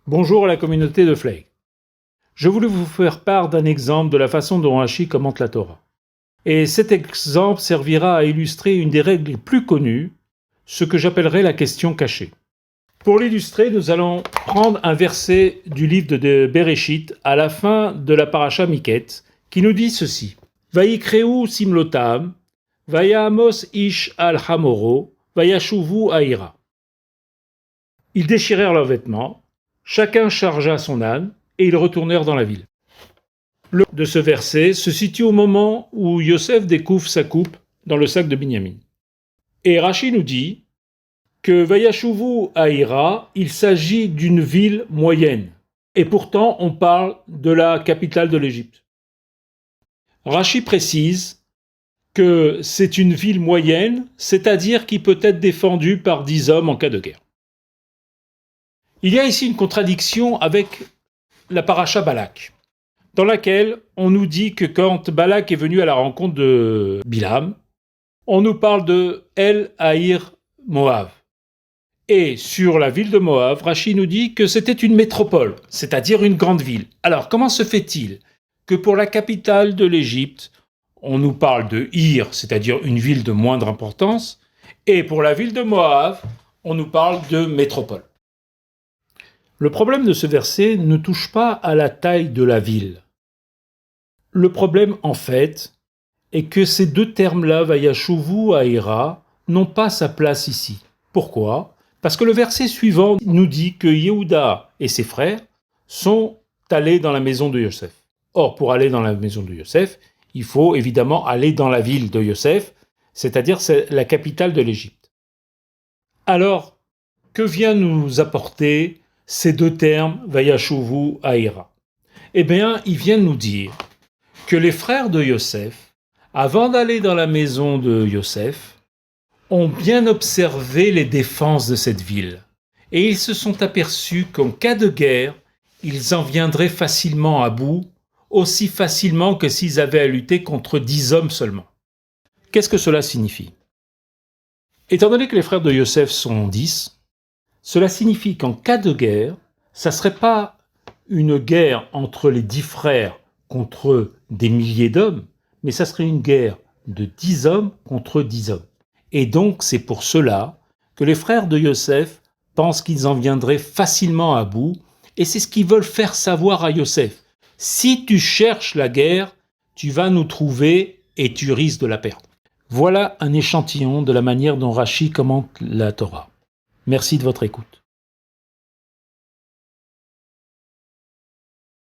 Bonjour à la communauté de Fleig. Je voulais vous faire part d'un exemple de la façon dont Rashi commente la Torah. Et cet exemple servira à illustrer une des règles les plus connues, ce que j'appellerais la question cachée. Pour l'illustrer, nous allons prendre un verset du livre de Bereshit à la fin de la paracha Miket, qui nous dit ceci. Vayikreu simlotam, vayamos ish al hamoro, vayashuvu aira. Ils déchirèrent leurs vêtements, chacun chargea son âne, et ils retournèrent dans la ville. Le de ce verset se situe au moment où Yosef découvre sa coupe dans le sac de Binyamin. Et Rashi nous dit que Vayashuvu Aïra, il s'agit d'une ville moyenne. Et pourtant, on parle de la capitale de l'Égypte. Rashi précise que c'est une ville moyenne, c'est-à-dire qui peut être défendue par 10 hommes en cas de guerre. Il y a ici une contradiction avec la paracha Balak, dans laquelle on nous dit que quand Balak est venu à la rencontre de Bilam, on nous parle de El Haïr Moav. Et sur la ville de Moav, Rashi nous dit que c'était une métropole, c'est-à-dire une grande ville. Alors, comment se fait-il que pour la capitale de l'Égypte, on nous parle de Ir, c'est-à-dire une ville de moindre importance, et pour la ville de Moav, on nous parle de métropole? Le problème de ce verset ne touche pas à la taille de la ville. Le problème, en fait, est que ces deux termes-là, Vayashuvu Aïra, n'ont pas sa place ici. Pourquoi ? Parce que le verset suivant nous dit que Yehuda et ses frères sont allés dans la maison de Yosef. Or, pour aller dans la maison de Yosef, il faut évidemment aller dans la ville de Yosef, c'est-à-dire c'est la capitale de l'Égypte. Alors, que vient nous apporter ces deux termes, Vayashuvu Aïra? Eh bien, il vient nous dire que les frères de Yosef, avant d'aller dans la maison de Yosef, ont bien observé les défenses de cette ville. Et ils se sont aperçus qu'en cas de guerre, ils en viendraient facilement à bout, aussi facilement que s'ils avaient à lutter contre 10 hommes seulement. Qu'est-ce que cela signifie ? Étant donné que les frères de Yosef sont 10, cela signifie qu'en cas de guerre, ça ne serait pas une guerre entre les 10 frères contre des milliers d'hommes, mais ça serait une guerre de 10 hommes contre 10 hommes. Et donc c'est pour cela que les frères de Yosef pensent qu'ils en viendraient facilement à bout, et c'est ce qu'ils veulent faire savoir à Yosef. Si tu cherches la guerre, tu vas nous trouver et tu risques de la perdre. Voilà un échantillon de la manière dont Rashi commente la Torah. Merci de votre écoute.